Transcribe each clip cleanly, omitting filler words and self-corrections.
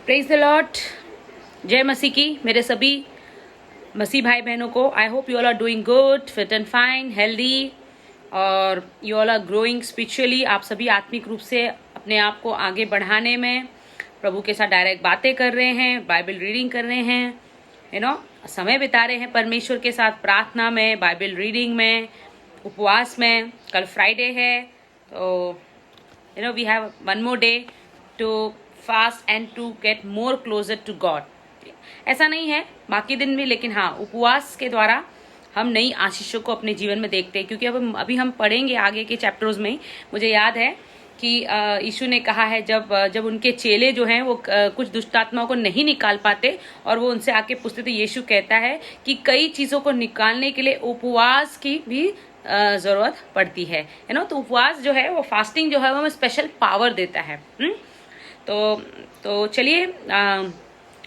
Praise the Lord. जय मसीह की मेरे सभी मसीह भाई बहनों को। I hope you all are doing good, fit and fine, healthy, और you all are growing spiritually. आप सभी आत्मिक रूप से अपने आप को आगे बढ़ाने में प्रभु के साथ डायरेक्ट बातें कर रहे हैं, बाइबल रीडिंग कर रहे हैं, समय बिता रहे हैं परमेश्वर के साथ, प्रार्थना में, बाइबल रीडिंग में, उपवास में। कल फ्राइडे है, तो we have one more day to fast and to get more closer to God. ऐसा नहीं है बाकी दिन भी, लेकिन हाँ, उपवास के द्वारा हम नई आशीषों को अपने जीवन में देखते हैं। क्योंकि अभी हम पढ़ेंगे आगे के चैप्टर्स में। मुझे याद है कि यीशु ने कहा है, जब उनके चेले जो हैं वो कुछ दुष्ट आत्माओं को नहीं निकाल पाते और वो उनसे आके पूछते, तो यीशु कहता है कि कई चीज़ों को निकालने के लिए उपवास की भी ज़रूरत पड़ती है ना। तो उपवास जो है, वो फास्टिंग जो है, वो हमें स्पेशल पावर देता है। तो चलिए,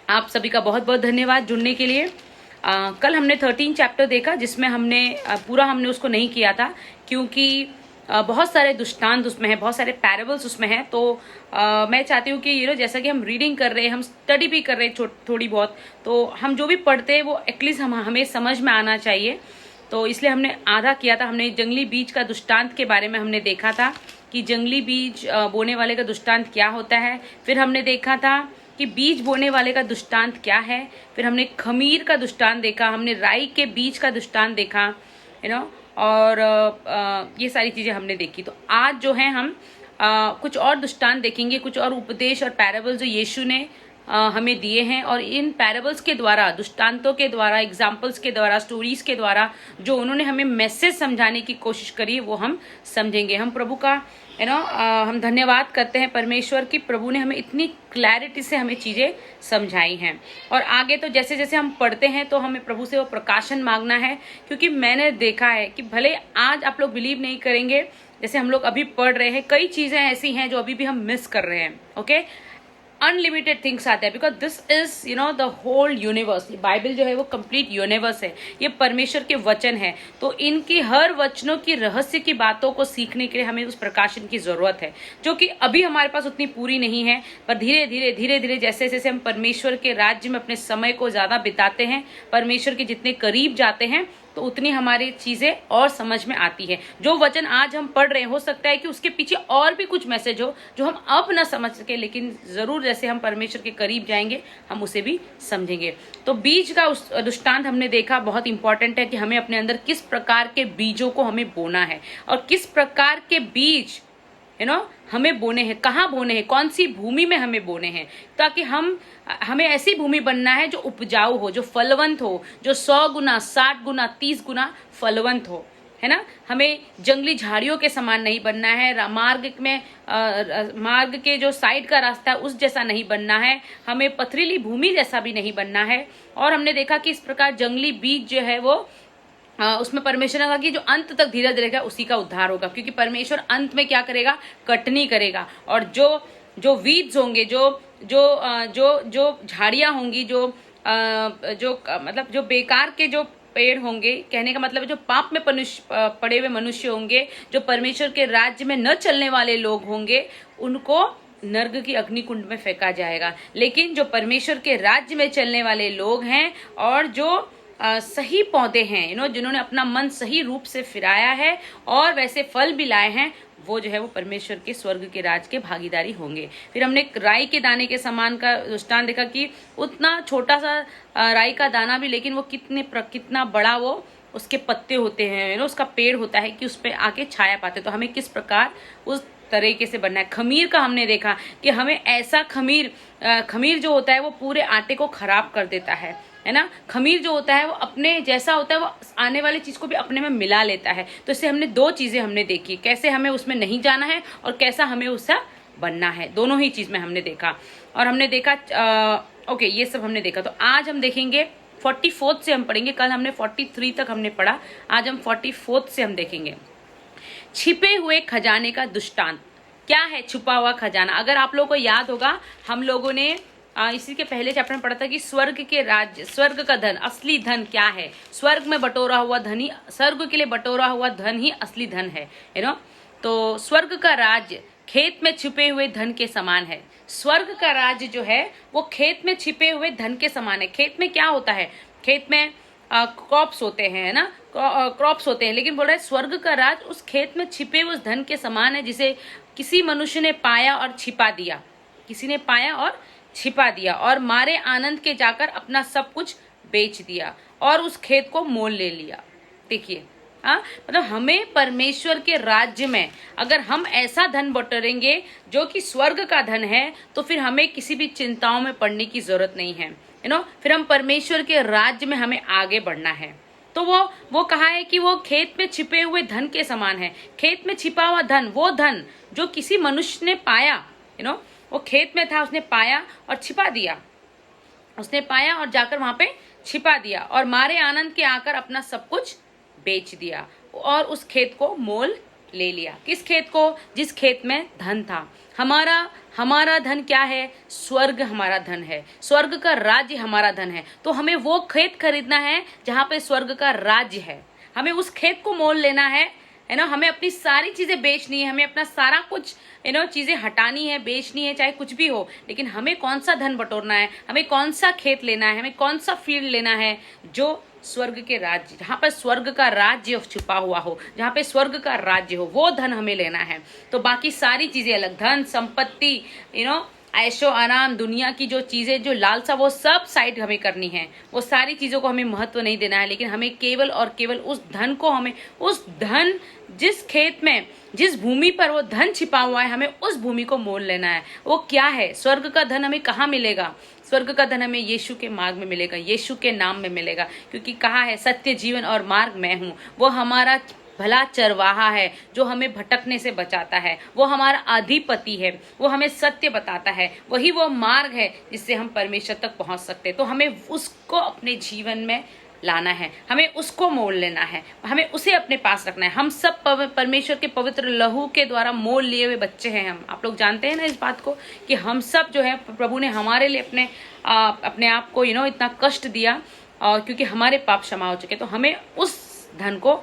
आप सभी का बहुत बहुत धन्यवाद जुड़ने के लिए। कल हमने 13 चैप्टर देखा, जिसमें हमने उसको नहीं किया था क्योंकि बहुत सारे दृष्टांत उसमें है, बहुत सारे पैराबल्स उसमें हैं। तो मैं चाहती हूँ कि जैसा कि हम रीडिंग कर रहे हैं, हम स्टडी भी कर रहे हैं थोड़ी बहुत, तो हम जो भी पढ़ते हैं वो एटलीस्ट हमें समझ में आना चाहिए। तो इसलिए हमने आधा किया था। हमने जंगली बीज का दृष्टांत के बारे में हमने देखा था कि जंगली बीज बोने वाले का दृष्टांत क्या होता है। फिर हमने देखा था कि बीज बोने वाले का दृष्टांत क्या है। फिर हमने खमीर का दृष्टांत देखा, हमने राई के बीज का दृष्टांत देखा, और ये सारी चीजें हमने देखी। तो आज जो है हम कुछ और दृष्टांत देखेंगे, कुछ और उपदेश और पैराबल जो यीशु ने हमें दिए हैं। और इन पैराबल्स के द्वारा, दृष्टांतों के द्वारा, एग्जाम्पल्स के द्वारा, स्टोरीज के द्वारा जो उन्होंने हमें मैसेज समझाने की कोशिश करी, वो हम समझेंगे। हम प्रभु का हम धन्यवाद करते हैं परमेश्वर की, प्रभु ने हमें इतनी क्लैरिटी से हमें चीजें समझाई हैं। और आगे तो जैसे जैसे हम पढ़ते हैं तो हमें प्रभु से वो प्रकाशन मांगना है। क्योंकि मैंने देखा है कि भले आज आप लोग बिलीव नहीं करेंगे, जैसे हम लोग अभी पढ़ रहे हैं, कई चीजें ऐसी हैं जो अभी भी हम मिस कर रहे हैं। ओके, अनलिमिटेड थिंग्स आते हैं, because this is the whole universe. Bible जो है वो कंप्लीट यूनिवर्स है, ये परमेश्वर के वचन है। तो इनकी हर वचनों की रहस्य की बातों को सीखने के लिए हमें उस प्रकाशन की जरूरत है, जो कि अभी हमारे पास उतनी पूरी नहीं है। पर धीरे धीरे जैसे जैसे हम परमेश्वर के राज्य में अपने समय को ज्यादा बिताते हैं, परमेश्वर के जितने करीब जाते हैं, तो उतनी हमारी चीजें और समझ में आती है। जो वचन आज हम पढ़ रहे हैं, हो सकता है कि उसके पीछे और भी कुछ मैसेज हो जो हम अब ना समझ सके, लेकिन जरूर जैसे हम परमेश्वर के करीब जाएंगे हम उसे भी समझेंगे। तो बीज का उस दृष्टांत हमने देखा, बहुत इंपॉर्टेंट है कि हमें अपने अंदर किस प्रकार के बीजों को हमें बोना है और किस प्रकार के बीज हमें बोने हैं, कहाँ बोने हैं, कौन सी भूमि में हमें बोने हैं, ताकि हमें ऐसी भूमि बनना है जो उपजाऊ हो, जो फलवंत हो, जो 100 गुना, 60 गुना, 30 गुना फलवंत हो, है ना। हमें जंगली झाड़ियों के समान नहीं बनना है, मार्ग के जो साइड का रास्ता है उस जैसा नहीं बनना है, हमें पथरीली भूमि जैसा भी नहीं बनना है। और हमने देखा कि इस प्रकार जंगली बीज जो है वो उसमें परमेश्वर ने कहा कि जो अंत तक धीरज रहेगा उसी का उद्धार होगा। क्योंकि परमेश्वर अंत में क्या करेगा, कटनी करेगा। और जो वीड्स होंगे, जो झाड़ियां होंगी, मतलब जो बेकार के जो पेड़ होंगे, कहने का मतलब जो पाप में पड़े हुए मनुष्य होंगे, जो परमेश्वर के राज्य में न चलने वाले लोग होंगे, उनको नर्क की अग्निकुंड में फेंका जाएगा। लेकिन जो परमेश्वर के राज्य में चलने वाले लोग हैं और जो सही पौधे हैं, जिन्होंने अपना मन सही रूप से फिराया है और वैसे फल भी लाए हैं, वो जो है वो परमेश्वर के स्वर्ग के राज के भागीदारी होंगे। फिर हमने राई के दाने के समान का दृष्टांत देखा कि उतना छोटा सा राई का दाना भी, लेकिन वो कितना बड़ा वो उसके पत्ते होते हैं, उसका पेड़ होता है कि उस पर आके छाया पाते। तो हमें किस प्रकार उस तरीके से बनना है। खमीर का हमने देखा कि हमें ऐसा खमीर जो होता है वो पूरे आटे को खराब कर देता है ना। खमीर जो होता है वो अपने जैसा होता है, वो आने वाली चीज को भी अपने में मिला लेता है। तो इससे हमने दो चीजें हमने देखी, कैसे हमें उसमें नहीं जाना है और कैसा हमें उससे बनना है। दोनों ही चीज में हमने देखा। और हमने देखा ओके, ये सब हमने देखा। तो आज हम देखेंगे 44 से हम पढ़ेंगे। कल हमने 43 तक हमने पढ़ा, आज हम 44 से हम देखेंगे। छिपे हुए खजाने का दृष्टांत। क्या है छुपा हुआ खजाना? अगर आप लोगों को याद होगा, हम लोगों ने इसी के पहले चैप्टर में पढ़ा था कि स्वर्ग के राज्य, स्वर्ग का धन, असली धन क्या है। स्वर्ग में बटोरा हुआ धन ही, स्वर्ग के लिए बटोरा हुआ धन ही असली धन है, तो स्वर्ग का राज्य खेत में छुपे हुए धन के समान है। स्वर्ग का राज्य जो है वो खेत में छिपे हुए धन के समान है। खेत में क्या होता है, खेत में क्रॉप्स होते हैं, है ना, क्रॉप्स होते हैं, लेकिन बोल रहा है स्वर्ग का राज उस खेत में छिपे हुए उस धन के समान है जिसे किसी मनुष्य ने पाया और छिपा दिया, किसी ने पाया और छिपा दिया और मारे आनंद के जाकर अपना सब कुछ बेच दिया और उस खेत को मोल ले लिया। देखिए, हाँ, मतलब हमें परमेश्वर के राज्य में अगर हम ऐसा धन बटोरेंगे जो कि स्वर्ग का धन है, तो फिर हमें किसी भी चिंताओं में पड़ने की जरूरत नहीं है, फिर हम परमेश्वर के राज्य में हमें आगे बढ़ना है। तो वो कहा है कि वो खेत में छिपे हुए धन के समान है। खेत में छिपा हुआ धन, वो धन जो किसी मनुष्य ने पाया, वो खेत में था, उसने पाया और छिपा दिया, उसने पाया और जाकर वहां पे छिपा दिया और मारे आनंद के आकर अपना सब कुछ बेच दिया और उस खेत को मोल ले लिया। किस खेत को? जिस खेत में धन था। हमारा धन क्या है? स्वर्ग हमारा धन है, स्वर्ग का राज्य हमारा धन है। तो हमें वो खेत खरीदना है जहाँ पे स्वर्ग का राज्य है, हमें उस खेत को मोल लेना है ना। हमें अपनी सारी चीजें बेचनी है, हमें अपना सारा कुछ चीजें हटानी है, बेचनी है, चाहे कुछ भी हो, लेकिन हमें कौन सा धन बटोरना है, हमें कौन सा खेत लेना है, हमें कौन सा फील्ड लेना है जो स्वर्ग के राज्य, जहाँ पर स्वर्ग का राज्य छुपा हुआ हो, जहाँ पे स्वर्ग का राज्य हो, वो धन हमें लेना है। तो बाकी सारी चीजें अलग, धन संपत्ति, ऐशो आराम, दुनिया की जो चीजें, जो लालसा, वो सब साइड हमें करनी है, वो सारी चीजों को हमें महत्व नहीं देना है, लेकिन हमें केवल और केवल उस धन को, हमें उस धन, जिस खेत में, जिस भूमि पर वो धन छिपा हुआ है, हमें उस भूमि को मोल लेना है। वो क्या है? स्वर्ग का धन हमें कहाँ मिलेगा? स्वर्ग का धन हमें यीशु के मार्ग में मिलेगा, यीशु के नाम में मिलेगा, क्योंकि कहा है सत्य, जीवन और मार्ग मैं हूँ। वो हमारा भला चरवाहा है जो हमें भटकने से बचाता है, वो हमारा अधिपति है, वो हमें सत्य बताता है, वही वो मार्ग है जिससे हम परमेश्वर तक पहुंच सकते हैं। तो हमें उसको अपने जीवन में लाना है, हमें उसको मोल लेना है, हमें उसे अपने पास रखना है। हम सब परमेश्वर के पवित्र लहू के द्वारा मोल लिए हुए बच्चे हैं हम। आप लोग जानते हैं ना इस बात को कि हम सब जो है, प्रभु ने हमारे लिए अपने आप को इतना कष्ट दिया, और क्योंकि हमारे पाप क्षमा हो चुके, तो हमें उस धन को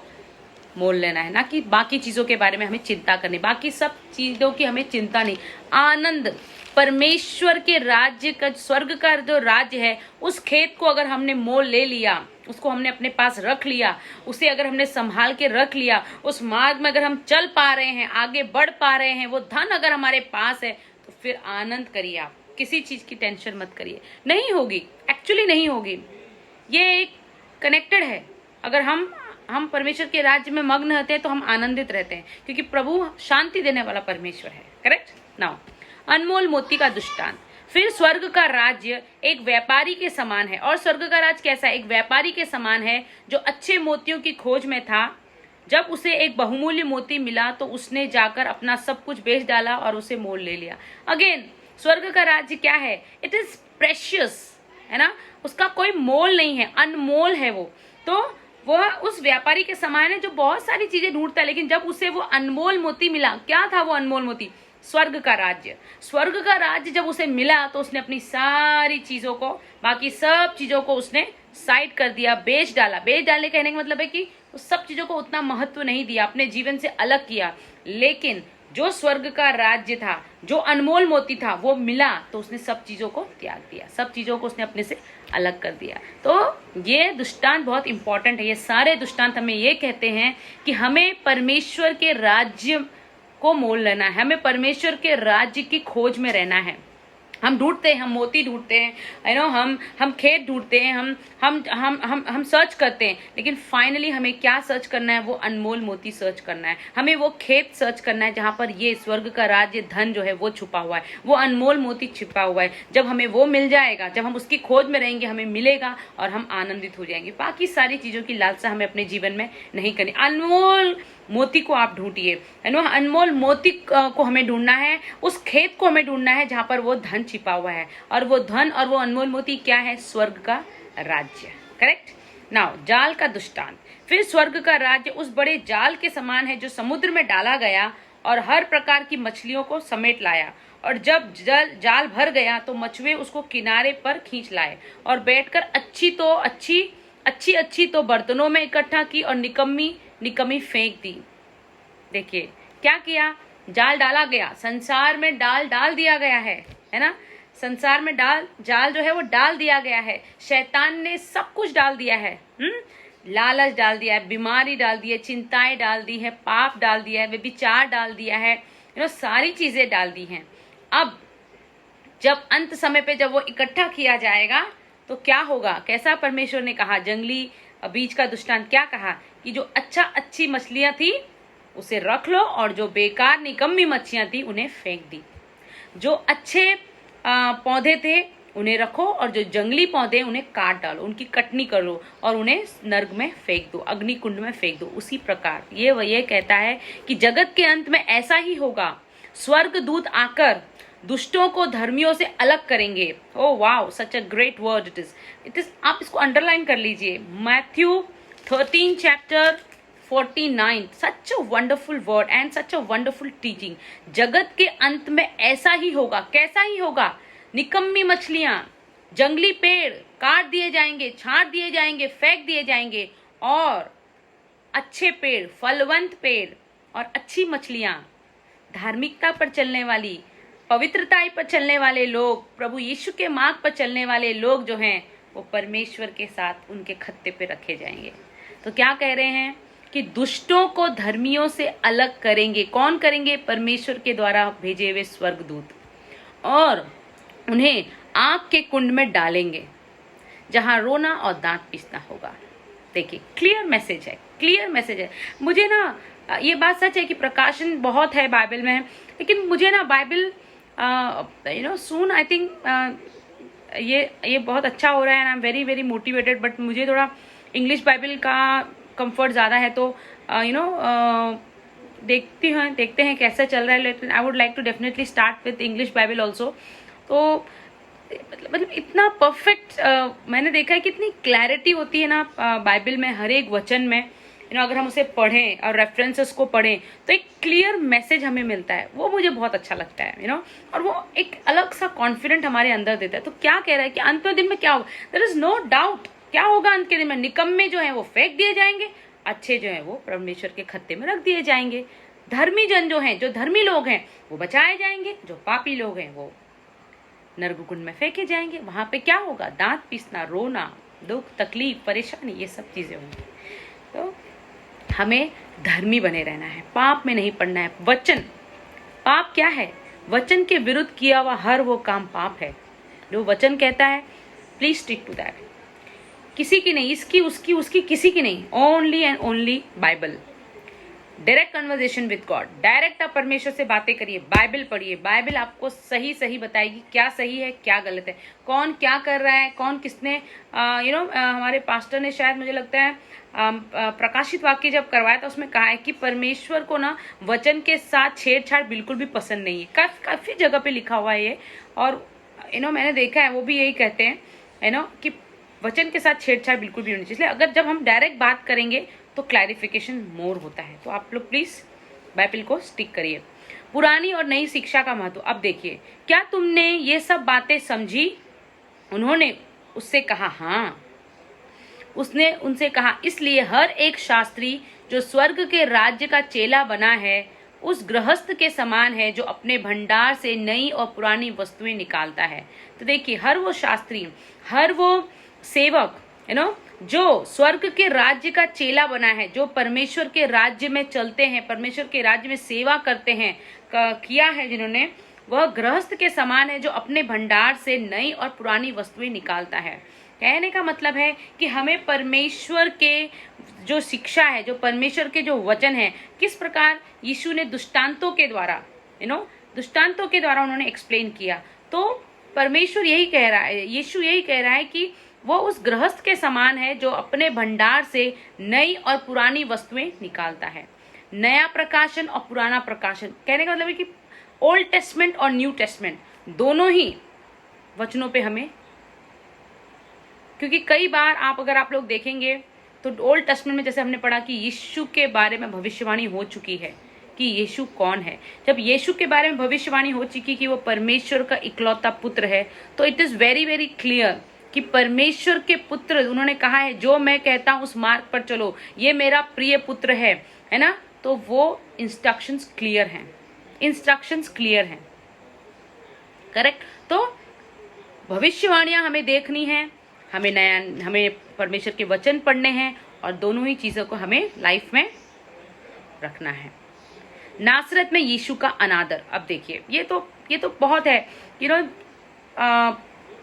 मोल लेना है, ना कि बाकी चीजों के बारे में हमें चिंता करनी। बाकी सब चीजों की हमें चिंता नहीं, आनंद परमेश्वर के राज्य का, स्वर्ग का जो राज्य है, उस खेत को अगर हमने मोल ले लिया, उसको हमने अपने पास रख लिया, उसे अगर हमने संभाल के रख लिया, उस मार्ग में अगर हम चल पा रहे हैं, आगे बढ़ पा रहे हैं, वो धन अगर हमारे पास है, तो फिर आनंद करिए। आप किसी चीज की टेंशन मत करिए, नहीं होगी, एक्चुअली नहीं होगी। ये एक कनेक्टेड है। अगर हम परमेश्वर के राज्य में मग्न रहते हैं तो हम आनंदित रहते हैं, क्योंकि प्रभु शांति देने वाला परमेश्वर है। करेक्ट। नाउ, अनमोल मोती का दृष्टांत। फिर स्वर्ग का राज्य एक व्यापारी के समान है। और स्वर्ग का राज्य कैसा है? एक व्यापारी के समान है जो अच्छे मोतियों की खोज में था। जब उसे एक बहुमूल्य मोती मिला तो उसने जाकर अपना सब कुछ बेच डाला और उसे मोल ले लिया। अगेन, स्वर्ग का राज्य क्या है? इट इज प्रेशियस, है ना, उसका कोई मोल नहीं है, अनमोल है वो। तो वह उस व्यापारी के समान है जो बहुत सारी चीजें ढूंढता है, लेकिन जब उसे वो अनमोल मोती मिला, क्या था वो अनमोल मोती? स्वर्ग का राज्य। स्वर्ग का राज्य जब उसे मिला तो उसने अपनी सारी चीजों को, बाकी सब चीजों को उसने साइड कर दिया, बेच डाला। बेच डालने कहने का मतलब है कि उस सब चीजों को उतना महत्व नहीं दिया, अपने जीवन से अलग किया। लेकिन जो स्वर्ग का राज्य था, जो अनमोल मोती था, वो मिला तो उसने सब चीजों को त्याग दिया, सब चीजों को उसने अपने से अलग कर दिया। तो ये दृष्टांत बहुत इंपॉर्टेंट है। ये सारे दृष्टांत हमें ये कहते हैं कि हमें परमेश्वर के राज्य को मोल लेना है, हमें परमेश्वर के राज्य की खोज में रहना है। हम ढूंढते हैं, हम मोती ढूंढते हैं, हम खेत ढूंढते हैं, हम सर्च करते हैं, लेकिन फाइनली हमें क्या सर्च करना है? वो अनमोल मोती सर्च करना है। हमें वो खेत सर्च करना है जहां पर ये स्वर्ग का राज्य, धन जो है वो छुपा हुआ है, वो अनमोल मोती छिपा हुआ है। जब हमें वो मिल जाएगा, जब हम उसकी खोज में रहेंगे, हमें मिलेगा और हम आनंदित हो जाएंगे। बाकी सारी चीजों की लालसा हमें अपने जीवन में नहीं करनी। अनमोल मोती को आप ढूंढिए, अनमोल मोती को हमें ढूंढना है, उस खेत को हमें ढूंढना है जहां पर वो धन छिपा हुआ है। और वो धन और वो अनमोल मोती क्या है? स्वर्ग का राज्य। करेक्ट। नाउ, जाल का दृष्टांत। फिर स्वर्ग का राज्य उस बड़े जाल के समान है जो समुद्र में डाला गया और हर प्रकार की मछलियों को समेट लाया। और जब जाल भर गया तो मछुए उसको किनारे पर खींच लाए और बैठकर अच्छी तो बर्तनों में इकट्ठा की और निकम्मी फेंक दी। देखिए क्या किया? जाल डाला गया, संसार में डाल दिया गया है, है ना। संसार में जाल जो है वो डाल दिया गया है, शैतान ने सब कुछ डाल दिया है। लालच डाल दिया है, बीमारी डाल दी है, चिंताएं डाल दी है, पाप डाल दिया है, व्यभिचार डाल दिया है, सारी चीजें डाल दी हैं। अब जब अंत समय पे जब वो इकट्ठा किया जाएगा तो क्या होगा, कैसा परमेश्वर ने कहा, जंगली बीज का दृष्टांत क्या कहा कि जो अच्छी मछलियां थी उसे रख लो और जो बेकार निकम्मी मच्छियां थी उन्हें फेंक दी। जो अच्छे पौधे थे उन्हें रखो और जो जंगली पौधे उन्हें काट डालो, उनकी कटनी कर लो और उन्हें नर्क में फेंक दो, अग्नि कुंड में फेंक दो। उसी प्रकार ये कहता है कि जगत के अंत में ऐसा ही होगा। स्वर्ग दूत आकर दुष्टों को धर्मियों से अलग करेंगे। Oh wow, such a great word it is. आप इसको अंडरलाइन कर लीजिए, Matthew 13 chapter 49, such a wonderful word and such a wonderful teaching. जगत के अंत में ऐसा ही होगा। कैसा ही होगा? निकम्मी मछलियां, जंगली पेड़ काट दिए जाएंगे, छांट दिए जाएंगे, फेंक दिए जाएंगे, और अच्छे पेड़, फलवंत पेड़ और अच्छी मछलियां, धार्मिकता पर चलने वाली, पवित्रता पर चलने वाले लोग, प्रभु यीशु के मार्ग पर चलने वाले लोग जो हैं वो परमेश्वर के साथ उनके खत्ते पे रखे जाएंगे। तो क्या कह रहे हैं कि दुष्टों को धर्मियों से अलग करेंगे। कौन करेंगे? परमेश्वर के द्वारा भेजे हुए स्वर्गदूत, और उन्हें आग के कुंड में डालेंगे जहां रोना और दांत पीसना होगा। देखिए, क्लियर मैसेज है, क्लियर मैसेज है। मुझे ना ये बात सच है कि प्रकाशन बहुत है बाइबल में, लेकिन मुझे ना बाइबल सून आई थिंक ये बहुत अच्छा हो रहा है, I am very very motivated, but मुझे थोड़ा इंग्लिश बाइबल का कंफर्ट ज़्यादा है, तो देखते हैं कैसा चल रहा है। लेकिन I would like to definitely start with English Bible also. तो मतलब इतना परफेक्ट मैंने देखा है कि इतनी क्लैरिटी होती है ना बाइबल में, हर एक वचन में। अगर हम उसे पढ़ें और रेफरेंसेस को पढ़ें तो एक क्लियर मैसेज हमें मिलता है, वो मुझे बहुत अच्छा लगता है और वो एक अलग सा कॉन्फिडेंट हमारे अंदर देता है। तो क्या कह रहा है कि अंत दिन में क्या होगा? There is no doubt. क्या होगा अंत के दिन में? निकम्मे जो है वो फेंक दिए जाएंगे, अच्छे जो है वो परमेश्वर के खत्ते में रख दिए जाएंगे। धर्मी जन जो हैं, जो धर्मी लोग हैं वो बचाए जाएंगे, जो पापी लोग हैं वो नरक कुंड में फेंके जाएंगे। वहां पे क्या होगा? दांत पीसना, रोना, दुख, तकलीफ, परेशानी, ये सब चीजें होंगी। तो हमें धर्मी बने रहना है, पाप में नहीं पड़ना है। वचन, पाप क्या है? वचन के विरुद्ध किया हुआ हर वो काम पाप है। जो वचन कहता है प्लीज स्टिक टू दैट। किसी की नहीं, इसकी उसकी उसकी किसी की नहीं, only and only Bible. Direct conversation with God, direct आप परमेश्वर से बातें करिए, बाइबल पढ़िए। बाइबल आपको सही सही बताएगी क्या सही है क्या गलत है, कौन क्या कर रहा है, कौन किसने हमारे पास्टर ने शायद मुझे लगता है प्रकाशित वाक्य जब करवाया था उसमें कहा है कि परमेश्वर को ना वचन के साथ छेड़छाड़ बिल्कुल भी पसंद नहीं है। काफी जगह पे लिखा हुआ है ये, और मैंने देखा है वो भी यही कहते हैं कि वचन के साथ छेड़छाड़ बिल्कुल भी नहीं चाहिए। इसलिए अगर जब हम डायरेक्ट बात करेंगे तो क्लैरिफिकेशन मोर होता है। तो आप लोग प्लीज बाइबल को स्टिक करिए। पुरानी और नई शिक्षा का महत्व। अब देखिए, क्या तुमने ये सब बातें समझी? उन्होंने उससे कहा हाँ। उसने उनसे कहा, इसलिए हर एक शास्त्री जो स्वर्ग के राज्य का चेला बना है उस गृहस्थ के समान है जो अपने भंडार से नई और पुरानी वस्तुएं निकालता है। तो देखिए, हर वो शास्त्री, हर वो सेवक जो स्वर्ग के राज्य का चेला बना है, जो परमेश्वर के राज्य में चलते हैं, परमेश्वर के राज्य में सेवा करते हैं, किया है जिन्होंने, वह गृहस्थ के समान है जो अपने भंडार से नई और पुरानी वस्तुएं निकालता है। कहने का मतलब है कि हमें परमेश्वर के जो शिक्षा है, जो परमेश्वर के जो वचन है, किस प्रकार यीशु ने दृष्टांतों के द्वारा दृष्टांतों के द्वारा उन्होंने एक्सप्लेन किया। तो परमेश्वर यही कह रहा है, यीशु यही कह रहा है कि वो उस गृहस्थ के समान है जो अपने भंडार से नई और पुरानी वस्तुएं निकालता है। नया प्रकाशन और पुराना प्रकाशन, कहने का मतलब है कि ओल्ड टेस्टमेंट और न्यू टेस्टमेंट दोनों ही वचनों पे हमें, क्योंकि कई बार अगर आप लोग देखेंगे तो ओल्ड टेस्टमेंट में जैसे हमने पढ़ा कि यीशु के बारे में भविष्यवाणी हो चुकी है कि यीशु कौन है। जब यीशु के बारे में भविष्यवाणी हो चुकी कि वो परमेश्वर का इकलौता पुत्र है, तो it is very very clear कि परमेश्वर के पुत्र, उन्होंने कहा है जो मैं कहता हूं उस मार्ग पर चलो, ये मेरा प्रिय पुत्र है ना। तो वो इंस्ट्रक्शंस क्लियर हैं, इंस्ट्रक्शंस क्लियर हैं। करेक्ट। तो भविष्यवाणियां हमें देखनी है, हमें परमेश्वर के वचन पढ़ने हैं, और दोनों ही चीजों को हमें लाइफ में रखना है। नासरत में यीशु का अनादर। अब देखिए, ये तो बहुत है,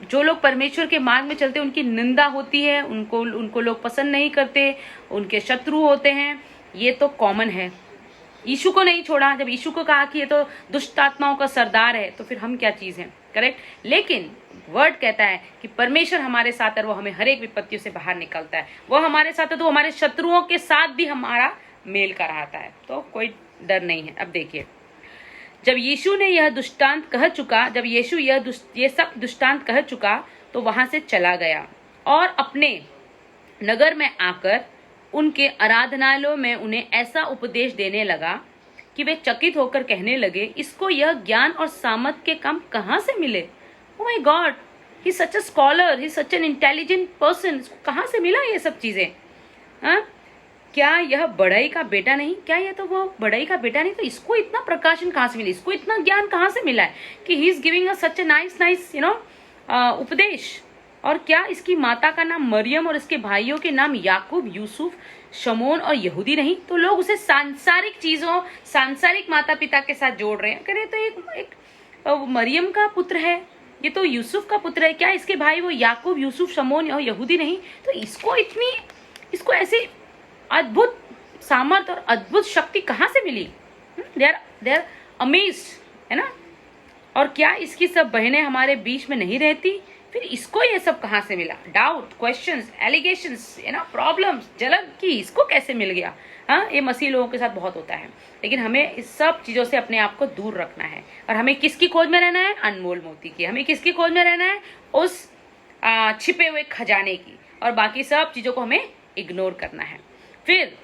जो लोग परमेश्वर के मार्ग में चलते हैं उनकी निंदा होती है, उनको लोग पसंद नहीं करते, उनके शत्रु होते हैं, ये तो कॉमन है। यीशु को नहीं छोड़ा, जब यीशु को कहा कि ये तो दुष्ट आत्माओं का सरदार है, तो फिर हम क्या चीज हैं, करेक्ट। लेकिन वर्ड कहता है कि परमेश्वर हमारे साथ है, वो हमें हर एक विपत्तियों से बाहर निकलता है। वो हमारे साथ है तो हमारे शत्रुओं के साथ भी हमारा मेल कराता है, तो कोई डर नहीं है। अब देखिए, जब यीशु ने यह दुष्टांत कह चुका, जब यीशु ये सब दुष्टांत कह चुका, तो वहां से चला गया और अपने नगर में आकर उनके आराधनालयों में उन्हें ऐसा उपदेश देने लगा कि वे चकित होकर कहने लगे, इसको यह ज्ञान और सामर्थ के काम कहाँ से मिले? Oh my God, he such a scholar, he such an intelligent person, इसको कहाँ से मिला ये सब चीजें? हाँ, क्या यह बड़ाई का बेटा नहीं? क्या यह तो वो बड़ाई का बेटा नहीं? तो इसको इतना प्रकाशन कहाँ से मिला, इसको इतना ज्ञान कहाँ से मिला है कि he is giving a such a nice उपदेश? और क्या इसकी माता का नाम मरियम और इसके भाइयों के नाम याकूब, यूसुफ, शमोन और यहूदी नहीं? तो लोग उसे सांसारिक चीजों, सांसारिक माता पिता के साथ जोड़ रहे हैं। कह रहे तो एक मरियम का पुत्र है, ये तो यूसुफ का पुत्र है, क्या इसके भाई वो याकूब, यूसुफ, शमोन और यहूदी नहीं? तो इसको ऐसी अद्भुत सामर्थ और अद्भुत शक्ति कहाँ से मिली? दे आर अमेज्ड, है ना। और क्या इसकी सब बहनें हमारे बीच में नहीं रहती? फिर इसको ये सब कहाँ से मिला? डाउट, क्वेश्चंस, एलिगेशंस, प्रॉब्लम्स, जलन की इसको कैसे मिल गया? हाँ, ये मसीह लोगों के साथ बहुत होता है। लेकिन हमें इस सब चीजों से अपने आप को दूर रखना है, और हमें किसकी खोज में रहना है? अनमोल मोती की। हमें किसकी खोज में रहना है? उस छिपे हुए खजाने की। और बाकी सब चीजों को हमें इग्नोर करना है। फिर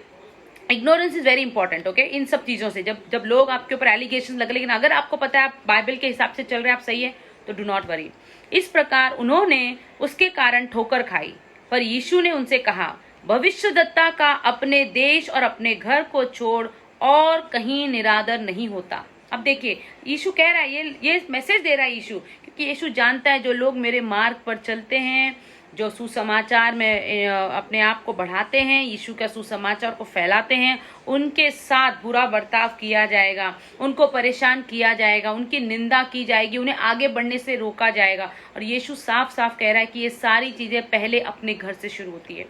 ignorance is very important, okay. इन सब चीजों से जब लोग आपके ऊपर एलिगेशन लगे, लेकिन अगर आपको पता है आप बाइबल के हिसाब से चल रहे हैं, आप सही है, तो डू नॉट वरी। इस प्रकार उन्होंने उसके कारण ठोकर खाई, पर यीशु ने उनसे कहा, भविष्यद्वक्ता का अपने देश और अपने घर को छोड़ और कहीं निरादर नहीं होता। अब देखिए, यीशु कह रहा है, ये मैसेज दे रहा है यीशु, क्योंकि यीशु जानता है जो लोग मेरे मार्ग पर चलते हैं, जो सुसमाचार में अपने आप को बढ़ाते हैं, यीशु का सुसमाचार को फैलाते हैं, उनके साथ बुरा बर्ताव किया जाएगा, उनको परेशान किया जाएगा, उनकी निंदा की जाएगी, उन्हें आगे बढ़ने से रोका जाएगा। और यीशु साफ साफ कह रहा है कि ये सारी चीजें पहले अपने घर से शुरू होती है।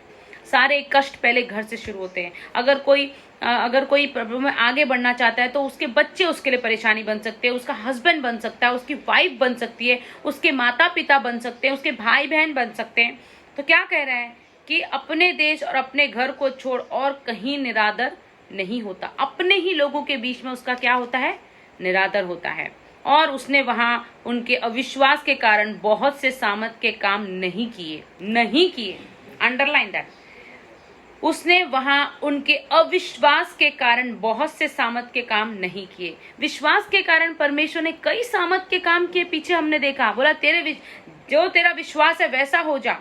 सारे कष्ट पहले घर से शुरू होते हैं। अगर कोई प्रॉब्लम में आगे बढ़ना चाहता है, तो उसके बच्चे उसके लिए परेशानी बन सकते हैं, उसका हस्बैंड बन सकता है, उसकी वाइफ बन सकती है, उसके माता पिता बन सकते हैं, उसके भाई बहन बन सकते हैं। तो क्या कह रहा है कि अपने देश और अपने घर को छोड़ और कहीं निरादर नहीं होता। अपने ही लोगों के बीच में उसका क्या होता है? निरादर होता है। और उसने वहां उनके अविश्वास के कारण बहुत से सामर्थ के काम नहीं किए। Underline that. उसने वहां उनके अविश्वास के कारण बहुत से सामर्थ के काम नहीं किए। विश्वास के कारण परमेश्वर ने कई सामर्थ के काम किए। पीछे हमने देखा, बोला जो तेरा विश्वास है वैसा हो जा,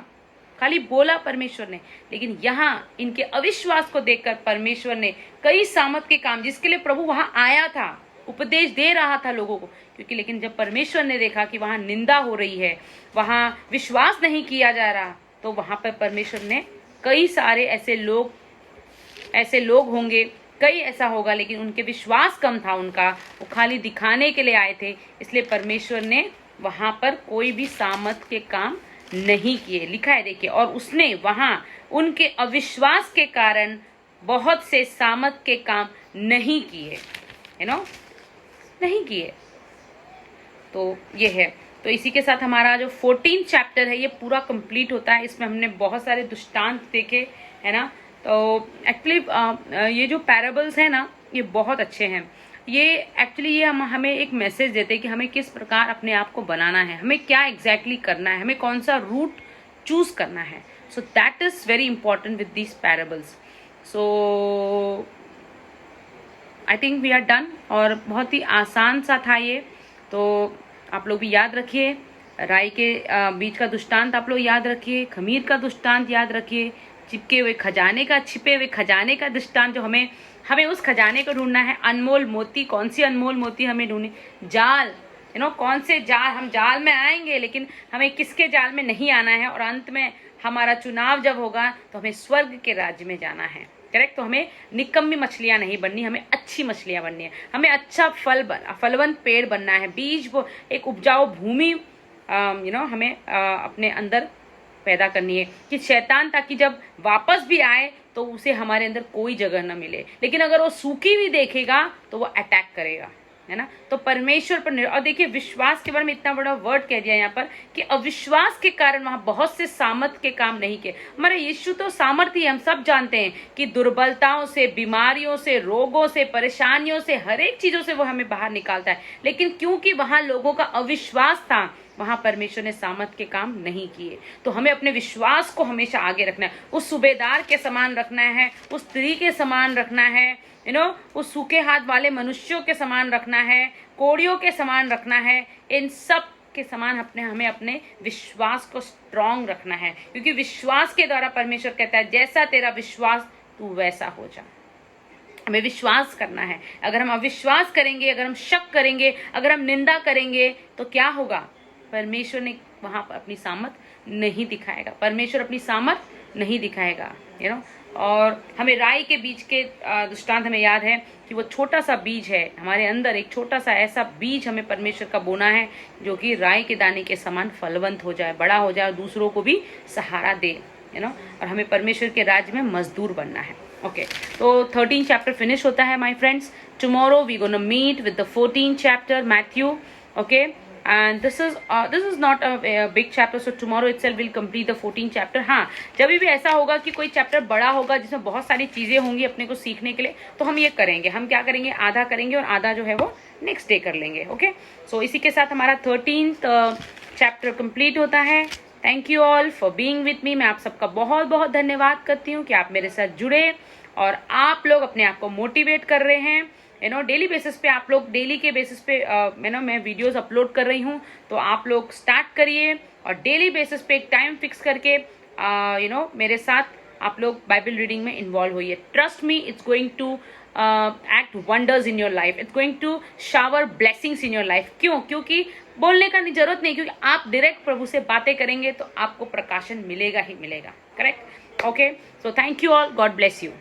खाली बोला परमेश्वर ने। लेकिन यहाँ इनके अविश्वास को देखकर परमेश्वर ने कई सामर्थ के काम, जिसके लिए प्रभु वहां आया था, उपदेश दे रहा था लोगों को, क्योंकि लेकिन जब परमेश्वर ने देखा कि वहां निंदा हो रही है, वहां विश्वास नहीं किया जा रहा, तो वहां पर परमेश्वर ने कई सारे ऐसे लोग होंगे, कई ऐसा होगा, लेकिन उनके विश्वास कम था उनका, वो खाली दिखाने के लिए आए थे, इसलिए परमेश्वर ने वहां पर कोई भी सामर्थ के काम नहीं किए। लिखा है देखिए, और उसने वहां उनके अविश्वास के कारण बहुत से सामर्थ के काम नहीं किए, नहीं किए। तो ये है। तो इसी के साथ हमारा जो 14 चैप्टर है ये पूरा कंप्लीट होता है। इसमें हमने बहुत सारे दृष्टांत देखे, है ना। तो एक्चुअली ये जो पैराबल्स है ना, ये बहुत अच्छे हैं। ये एक्चुअली ये हमें एक मैसेज देते हैं कि हमें किस प्रकार अपने आप को बनाना है, हमें क्या एग्जैक्टली करना है, हमें कौन सा रूट चूज करना है। So that is very important with these parables. So I think we are done. और बहुत ही आसान सा था ये, तो आप लोग भी याद रखिए। राई के बीज का दुष्टांत आप लोग याद रखिए, खमीर का दुष्टांत याद रखिए, छिपे हुए खजाने का दुष्टांत, जो हमें उस खजाने को ढूंढना है। अनमोल मोती, कौन सी अनमोल मोती हमें ढूंढनी? जाल, कौन से जाल, हम जाल में आएंगे लेकिन हमें किसके जाल में नहीं आना है, और अंत में हमारा चुनाव जब होगा तो हमें स्वर्ग के राज्य में जाना है। करेक्ट। तो हमें निकम्मी मछलियां नहीं बननी, हमें अच्छी मछलियां बननी है, हमें अच्छा फलवंत पेड़ बनना है, बीज वो एक उपजाऊ भूमि हमें अपने अंदर पैदा करनी है कि शैतान ताकि जब वापस भी आए तो उसे हमारे अंदर कोई जगह न मिले। लेकिन अगर वो सूखी भी देखेगा तो वो अटैक करेगा, है ना। तो परमेश्वर पर और देखिए विश्वास के बारे में इतना बड़ा वर्ड कह दिया यहाँ पर कि अविश्वास के कारण वहां बहुत से सामर्थ के काम नहीं किए। हमारा यीशु तो सामर्थ्य, हम सब जानते हैं कि दुर्बलताओं से, बीमारियों से, रोगों से, परेशानियों से, हर एक चीजों से वो हमें बाहर निकालता है। लेकिन क्योंकि वहां लोगों का अविश्वास था, वहां परमेश्वर ने सामर्थ के काम नहीं किए। तो हमें अपने विश्वास को हमेशा आगे रखना है, उस सूबेदार के समान रखना है, उस स्त्री के समान रखना है, उस सूखे हाथ वाले मनुष्यों के समान रखना है, कोड़ियों के समान रखना है, इन सब के समान हमें अपने विश्वास को स्ट्रांग रखना है। क्योंकि विश्वास के द्वारा परमेश्वर कहता है जैसा तेरा विश्वास तू वैसा हो जा। हमें विश्वास करना है। अगर हम अविश्वास करेंगे, अगर हम शक करेंगे, अगर हम निंदा करेंगे तो क्या होगा? परमेश्वर ने वहां पर अपनी सामर्थ नहीं दिखाएगा, परमेश्वर अपनी सामर्थ नहीं दिखाएगा, और हमें राई के बीज के दृष्टांत हमें याद है कि वो छोटा सा बीज है, हमारे अंदर एक छोटा सा ऐसा बीज हमें परमेश्वर का बोना है जो कि राई के दाने के समान फलवंत हो जाए, बड़ा हो जाए और दूसरों को भी सहारा दे, और हमें परमेश्वर के राज्य में मजदूर बनना है। ओके, तो 13 चैप्टर फिनिश होता है my friends. Tomorrow we gonna meet with the 14 chapter Matthew. Okay, and this is not a big chapter, so tomorrow itself will complete the 14 chapter। हाँ, जब भी ऐसा होगा कि कोई चैप्टर बड़ा होगा जिसमें बहुत सारी चीजें होंगी अपने को सीखने के लिए, तो हम ये करेंगे, हम क्या करेंगे, आधा करेंगे और आधा जो है वो नेक्स्ट डे कर लेंगे। ओके, सो इसी के साथ हमारा 13th चैप्टर कंप्लीट होता है। Thank you all for being with me. मैं आप सबका बहुत बहुत धन्यवाद करती हूँ कि आप मेरे साथ जुड़े और आप लोग अपने आप को मोटिवेट कर रहे हैं। डेली बेसिस पे आप लोग, डेली के बेसिस पे मैं वीडियोस अपलोड कर रही हूँ, तो आप लोग स्टार्ट करिए और डेली बेसिस पे एक टाइम फिक्स करके मेरे साथ आप लोग बाइबल रीडिंग में इन्वॉल्व होइए। Trust me, it's going to act wonders in your life, it's going to shower blessings in your life. क्यों? क्योंकि बोलने का जरूरत नहीं, क्योंकि आप डायरेक्ट प्रभु से बातें करेंगे तो आपको प्रकाशन मिलेगा ही मिलेगा। Correct? Okay, so thank you all, God bless you.